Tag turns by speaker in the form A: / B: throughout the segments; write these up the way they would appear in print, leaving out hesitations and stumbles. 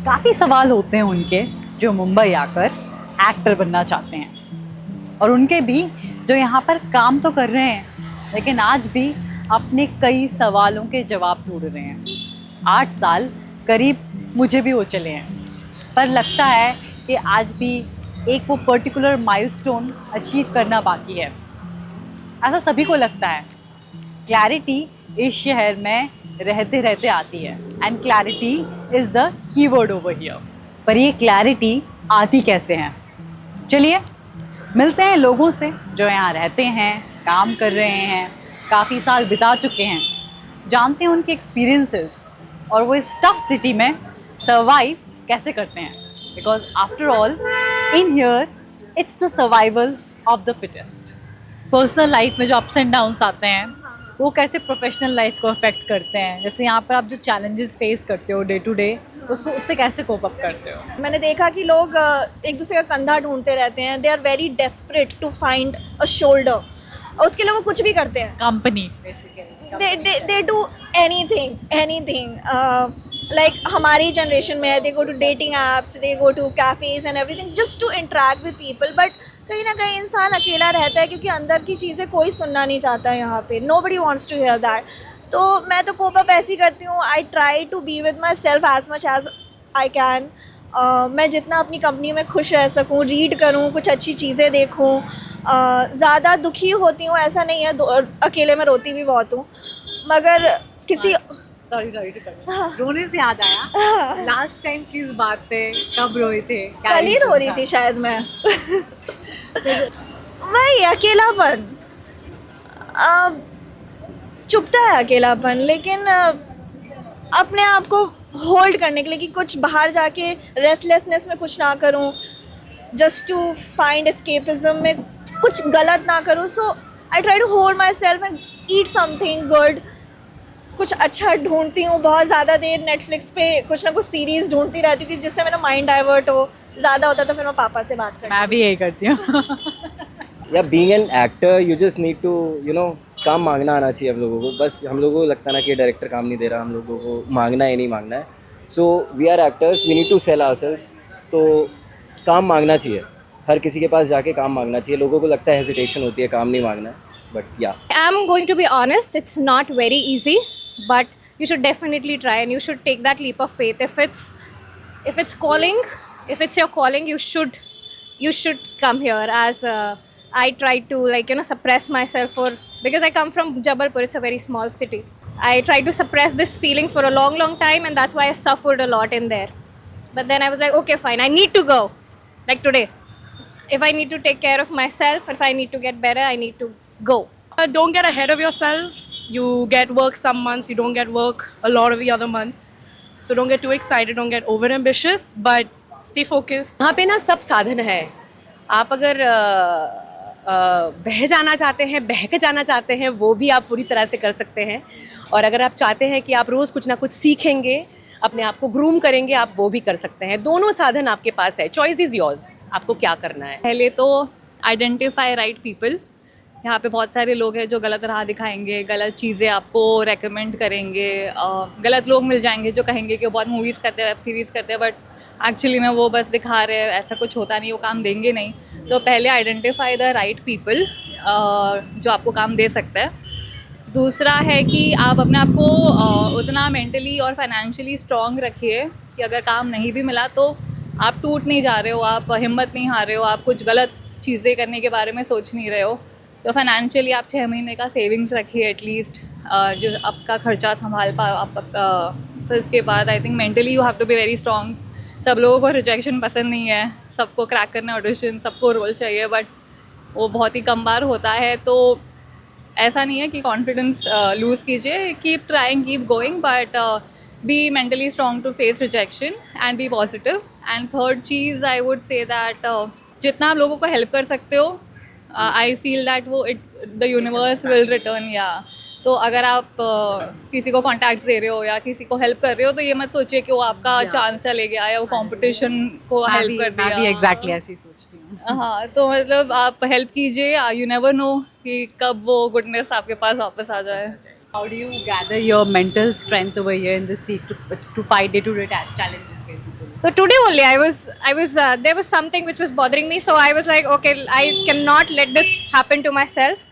A: काफ़ी सवाल होते हैं उनके जो मुंबई आकर एक्टर बनना चाहते हैं, और उनके भी जो यहाँ पर काम तो कर रहे हैं लेकिन आज भी अपने कई सवालों के जवाब ढूंढ रहे हैं। 8 साल करीब मुझे भी हो चले हैं, पर लगता है कि आज भी एक वो पर्टिकुलर माइलस्टोन अचीव करना बाकी है। ऐसा सभी को लगता है। क्लैरिटी इस शहर में रहते रहते आती है, and clarity is the keyword over here. पर ये क्लैरिटी आती कैसे है? चलिए मिलते हैं लोगों से जो यहाँ रहते हैं, काम कर रहे हैं, काफ़ी साल बिता चुके हैं, जानते हैं उनके एक्सपीरियंसेस और वो इस टफ सिटी में सर्वाइव कैसे करते हैं। Because after all in here it's the survival of the fittest. Personal life में जो अप्स एंड डाउन्स आते हैं वो कैसे प्रोफेशनल लाइफ को अफेक्ट करते हैं? जैसे यहाँ पर आप जो चैलेंजेस फेस करते हो डे टू डे, उससे कैसे कोप अप करते हो?
B: मैंने देखा कि लोग एक दूसरे का कंधा ढूंढते रहते हैं। They are very desperate to find a shoulder, और उसके लिए वो कुछ भी करते हैं।
A: Company
B: they do anything like हमारी जनरेशन में they go to dating apps, they go to cafes and everything just to interact with people. But कहीं ना कहीं इंसान अकेला रहता है क्योंकि अंदर की चीज़ें कोई सुनना नहीं चाहता है यहाँ पे। Nobody wants to hear that. तो मैं तो कोप अप ऐसी करती हूँ, I try to be with myself as much as I can. मैं जितना अपनी कंपनी में खुश रह सकूँ, रीड करूँ, कुछ अच्छी चीज़ें देखूँ। ज़्यादा दुखी होती हूँ ऐसा नहीं है, अकेले में रोती भी बहुत हूँ, मगर किसी
A: सॉरी टू कट, रोने से याद आया, लास्ट टाइम किस बात पे कब रोए थे?
B: कल ही रो रही थी शायद मैं। वही अकेलापन, चुभता है अकेलापन, लेकिन अपने आप को होल्ड करने के लिए कि कुछ बाहर जाके रेस्टलेसनेस में कुछ ना करूं, जस्ट टू फाइंड एस्केपिज्म में कुछ गलत ना करूं। So I try to hold myself and eat something good. कुछ अच्छा ढूंढती हूँ, बहुत ज़्यादा देर नेटफ्लिक्स पे कुछ ना कुछ सीरीज़ ढूंढती रहती हूँ कि जिससे मेरा माइंड डाइवर्ट हो। ज़्यादा होता तो फिर मैं पापा से बात करती हूँ।
A: मैं भी यही करती हूँ।
C: या being an actor you just need to काम मांगना आना चाहिए हम लोगों को। बस हम लोगों को लगता है ना कि डायरेक्टर काम नहीं दे रहा, हम लोगों को मांगना है नहीं मांगना है। So we are actors, we need to sell ourselves. तो काम मांगना चाहिए, हर किसी के पास जाके काम मांगना चाहिए। लोगों को लगता है हेजिटेशन होती है काम नहीं मांगना है, बट या
D: I'm going to be honest, it's not very easy, but you should definitely try and you should take that leap of faith. If it's calling, if it's your calling, you should come here. As I tried to suppress myself because I come from Jabalpur, it's a very small city. I tried to suppress this feeling for a long time, and that's why I suffered a lot in there. But then I was like, okay, fine, I need to go. Like today, if I need to take care of myself, if I need to get better, I need to go.
E: Don't get ahead of yourselves. You get work some months, you don't get work a lot of the other months. So don't get too excited, don't get over ambitious, but stay focused.
F: यहाँ पे ना सब साधन है। आप अगर बह जाना चाहते हैं, बहक जाना चाहते हैं, वो भी आप पूरी तरह से कर सकते हैं। और अगर आप चाहते हैं कि आप रोज़ कुछ ना कुछ सीखेंगे, अपने आप को ग्रूम करेंगे, आप वो भी कर सकते हैं। दोनों साधन आपके पास है। चॉइस इज़ योर्स, आपको क्या करना है।
G: पहले तो आइडेंटिफाई राइट पीपल। यहाँ पे बहुत सारे लोग हैं जो गलत राह दिखाएंगे, गलत चीज़ें आपको रेकमेंड करेंगे। गलत लोग मिल जाएंगे जो कहेंगे कि वो बहुत मूवीज़ करते हैं, वेब सीरीज़ करते हैं, बट एक्चुअली में वो बस दिखा रहे हैं, ऐसा कुछ होता नहीं, वो काम देंगे नहीं। तो पहले आइडेंटिफाई द राइट पीपल जो आपको काम दे सकता है। दूसरा है कि आप अपने आप को उतना मेंटली और फाइनेंशियली स्ट्रॉन्ग रखिए कि अगर काम नहीं भी मिला तो आप टूट नहीं जा रहे हो, आप हिम्मत नहीं हार रहे हो, आप कुछ गलत चीज़ें करने के बारे में सोच नहीं रहे हो। तो फाइनेंशियली आप 6 महीने का सेविंग्स रखिए एटलीस्ट, जो आपका खर्चा संभाल पाओ आप। तो इसके बाद I think mentally you have to be very strong. सब लोगों को रिजेक्शन पसंद नहीं है, सबको क्रैक करना ऑडिशन, सबको रोल चाहिए, बट वो बहुत ही कम बार होता है। तो ऐसा नहीं है कि कॉन्फिडेंस लूज़ कीजिए, keep trying, keep going, but be mentally strong to face rejection and be positive. And third चीज़ आई वुड से दैट जितना आप लोगों को हेल्प कर सकते हो, I feel that the universe will return. या तो अगर आप किसी को कॉन्टैक्ट्स दे रहे हो या किसी को हेल्प कर रहे हो तो ये मत सोचिए कि वो आपका चांस चले गया या वो कंपटीशन को हेल्प कर दिया।
A: मैं भी एग्जैक्टली ऐसे ही सोचती हूँ।
G: हाँ, तो मतलब आप हेल्प कीजिए, यू नेवर नो कि कब वो गुडनेस आपके पास वापस आ जाए।
A: How do you gather your mental strength over here in the seat to fight day-to-day challenges basically?
D: So today only I was there was something which was bothering me, so I was like, okay, I cannot let this happen to myself.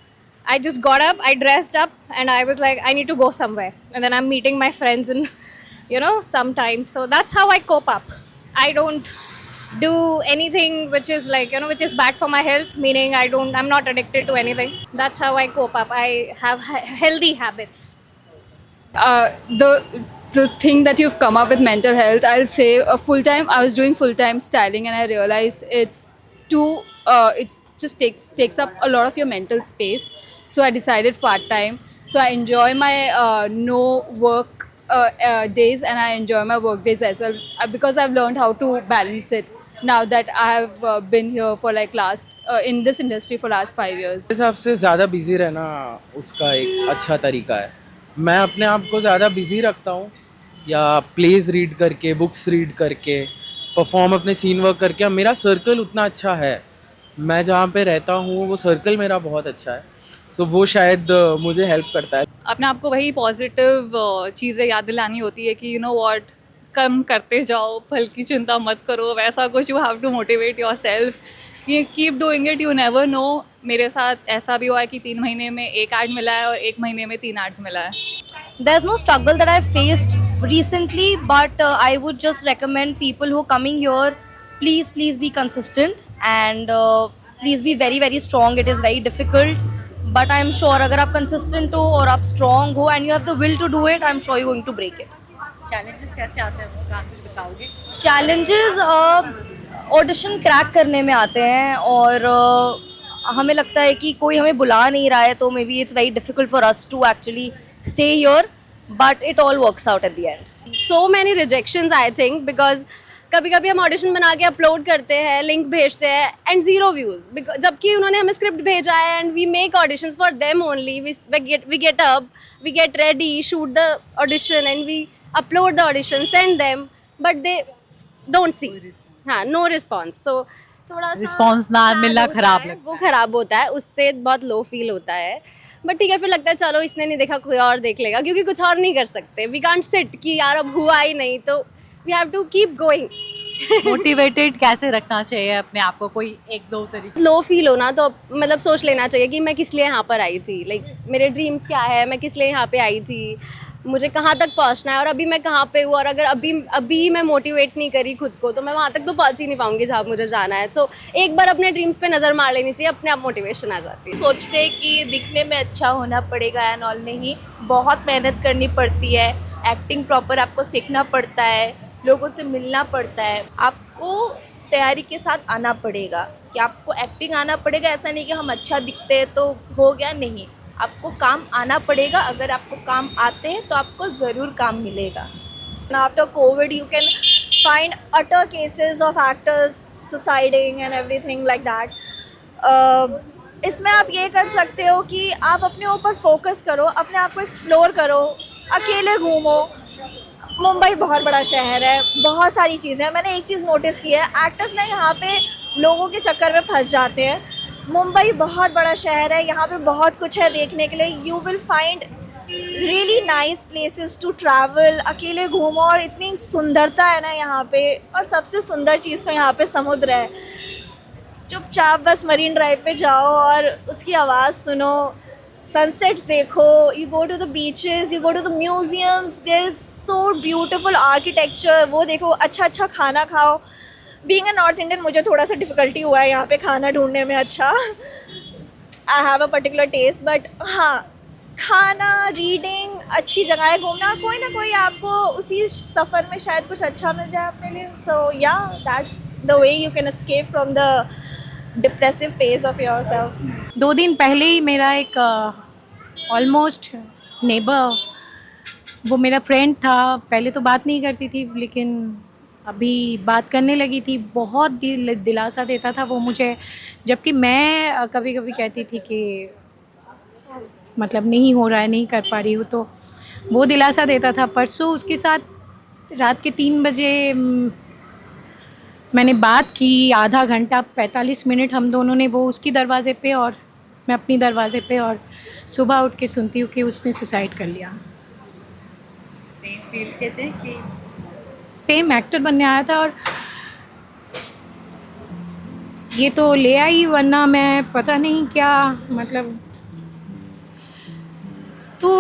D: I just got up, I dressed up, and I was like, I need to go somewhere. And then I'm meeting my friends in, sometime. So that's how I cope up. I don't do anything which is like, which is bad for my health, meaning I'm not addicted to anything. That's how I cope up. I have healthy habits.
G: The thing that you've come up with mental health, I'll say I was doing full-time styling, and I realized it's just takes up a lot of your mental space. So I decided part-time. So I enjoy my no work days, and I enjoy my work days as well, because I've learned how to balance it now that I have been here for like in this industry for last 5 years.
H: मेरे हिसाब से ज़्यादा busy रहना उसका एक अच्छा तरीका है. मैं अपने आप को ज़्यादा बिजी रखता हूँ, या प्लेज रीड करके, बुक्स रीड करके, परफॉर्म अपने सीन वर्क करके. मेरा सर्कल उतना अच्छा है, मैं जहाँ पे रहता हूँ वो सर्कल मेरा बहुत अच्छा है. सो वो शायद मुझे हेल्प करता है.
G: अपने आप को वही पॉजिटिव चीज़ें याद दिलानी होती है कि व्हाट, कम करते जाओ, फल की चिंता मत करो, वैसा कुछ. You have to motivate yourself कि keep doing it. You never know. मेरे साथ ऐसा भी हुआ है कि 3 महीने में 1 एड मिला है और 1 महीने में 3 एड्स मिला है.
I: There's no struggle that I've faced recently, but I would just recommend people who are coming here, please be consistent, and please be very very strong. It is very difficult, but I'm sure अगर आप consistent हो और आप strong हो and you have the will to do it, I'm sure you're going to break it.
A: Challenges कैसे आते हैं मुस्कान, कुछ बताओगे?
I: Challenges ऑडिशन क्रैक करने में आते हैं, और हमें लगता है कि कोई हमें बुला नहीं रहा है, तो maybe it's very difficult for us to actually stay here, but it all works out at the end.
F: So many rejections I think, because कभी कभी हम ऑडिशन बना के अपलोड करते हैं, लिंक भेजते हैं, एंड 0 व्यूज, जबकि उन्होंने हमें स्क्रिप्ट भेजा है, and we make auditions for them only. We get up, we get ready, shoot the audition, and we upload the audition, send them, but they don't see. हाँ, no response. सो थोड़ा सा
A: response ना
F: sad
A: मिलना
F: होता
A: खराब
F: है,
A: लगता
F: वो खराब होता है, उससे बहुत लो फील होता है. बट ठीक है, फिर लगता है चलो इसने नहीं देखा, कोई और देख लेगा, क्योंकि कुछ और नहीं कर सकते. वी कांट सिट कि यार अब हुआ ही नहीं, तो we have to keep going.
A: Motivated कैसे रखना चाहिए अपने आप को? कोई 1-2 तरीके.
F: लो फील होना तो मतलब सोच लेना चाहिए कि मैं किस लिए यहाँ पर आई थी, लाइक मेरे ड्रीम्स क्या है, मैं किस लिए यहाँ पे आई थी, मुझे कहाँ तक पहुँचना है, और अभी मैं कहाँ पे हूँ. और अगर अभी मैं मोटिवेट नहीं करी खुद को, तो मैं वहाँ तक तो पहुँच ही नहीं पाऊँगी जहाँ मुझे जाना है. तो एक बार अपने ड्रीम्स पे नज़र मार लेनी चाहिए, अपने आप मोटिवेशन आ जाती है.
B: सोचते हैं कि दिखने में अच्छा होना पड़ेगा एंड ऑल, नहीं, बहुत मेहनत करनी पड़ती है. एक्टिंग प्रॉपर आपको सीखना पड़ता है, लोगों से मिलना पड़ता है, आपको तैयारी के साथ आना पड़ेगा कि आपको एक्टिंग आना पड़ेगा. ऐसा नहीं कि हम अच्छा दिखते हैं तो हो गया, नहीं, आपको काम आना पड़ेगा. अगर आपको काम आते हैं तो आपको ज़रूर काम मिलेगा. After COVID, you can find utter cases of actors suiciding and everything like that. इसमें आप ये कर सकते हो कि आप अपने ऊपर फोकस करो, अपने आप को एक्सप्लोर करो, अकेले घूमो. मुंबई बहुत बड़ा शहर है, बहुत सारी चीज़ें हैं. मैंने एक चीज़ नोटिस की है, एक्टर्स ना यहाँ पे लोगों के चक्कर में फंस जाते हैं. मुंबई बहुत बड़ा शहर है, यहाँ पे बहुत कुछ है देखने के लिए. You will find really nice places to travel. अकेले घूमो, और इतनी सुंदरता है ना यहाँ पे. और सबसे सुंदर चीज़ तो यहाँ पे समुद्र है. चुपचाप बस मरीन ड्राइव पे जाओ और उसकी आवाज़ सुनो, सनसेट्स देखो. You go to the beaches, you go to the museums, there is so beautiful architecture, वो देखो. अच्छा खाना खाओ. बीइंग अ नॉर्थ इंडियन, मुझे थोड़ा सा डिफ़िकल्टी हुआ है यहाँ पे खाना ढूंढने में. अच्छा, I have a particular taste, but हाँ, खाना, रीडिंग, अच्छी जगह घूमना, कोई ना कोई आपको उसी सफ़र में शायद कुछ अच्छा मिल जाए अपने लिए. सो या, that's the way you can escape from the depressive phase of your self.
J: 2 दिन पहले ही मेरा एक ऑलमोस्ट नेबर, वो मेरा फ्रेंड था. पहले तो बात नहीं करती थी, लेकिन अभी बात करने लगी थी. बहुत दिलासा देता था वो मुझे, जबकि मैं कभी कभी कहती थी कि मतलब नहीं हो रहा है, नहीं कर पा रही हूँ, तो वो दिलासा देता था. परसों उसके साथ रात के 3 बजे मैंने बात की, आधा घंटा 45 मिनट हम दोनों ने, वो उसकी दरवाज़े पे और मैं अपनी दरवाज़े पे. और सुबह उठ के सुनती हूँ कि उसने सुसाइड कर लिया. सेम एक्टर बनने आया था और ये तो ले आई, वरना मैं पता नहीं क्या मतलब। तो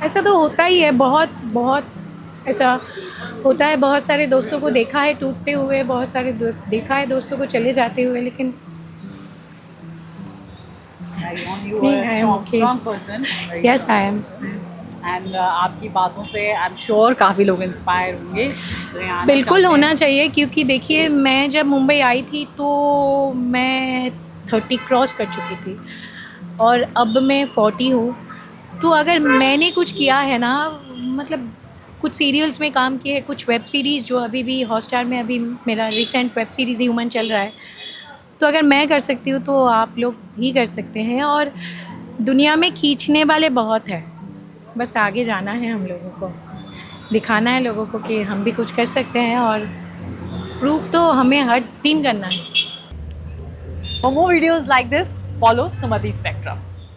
J: ऐसा तो होता ही है, बहुत बहुत ऐसा होता है। बहुत सारे दोस्तों को देखा है टूटते हुए, बहुत सारे देखा है दोस्तों को चले जाते हुए, लेकिन
A: You
J: नहीं,
A: are a
J: I am
A: strong,
J: okay.
A: strong person. Very
J: yes
A: strong.
J: I am.
A: And आपकी बातों से आई एम श्योर काफ़ी लोग इंस्पायर होंगे जो यहाँ आना
J: बिल्कुल
A: चाहते
J: होना
A: हैं।
J: चाहिए, क्योंकि देखिए मैं जब मुंबई आई थी तो मैं 30 क्रॉस कर चुकी थी और अब मैं 40 हूँ। तो अगर मैंने कुछ किया है ना, मतलब कुछ सीरियल्स में काम किए हैं, कुछ वेब सीरीज़ जो अभी भी हॉटस्टार में अभी मेरा रिसेंट वेब सीरीज़ ह्यूमन चल रहा है, तो अगर मैं कर सकती हूँ तो आप लोग भी कर सकते हैं। और दुनिया में खींचने वाले बहुत हैं, बस आगे जाना है हम लोगों को, दिखाना है लोगों को कि हम भी कुछ कर सकते हैं, और प्रूफ तो हमें हर दिन करना है।
A: For more videos like this, follow Sumadhi Spectrums.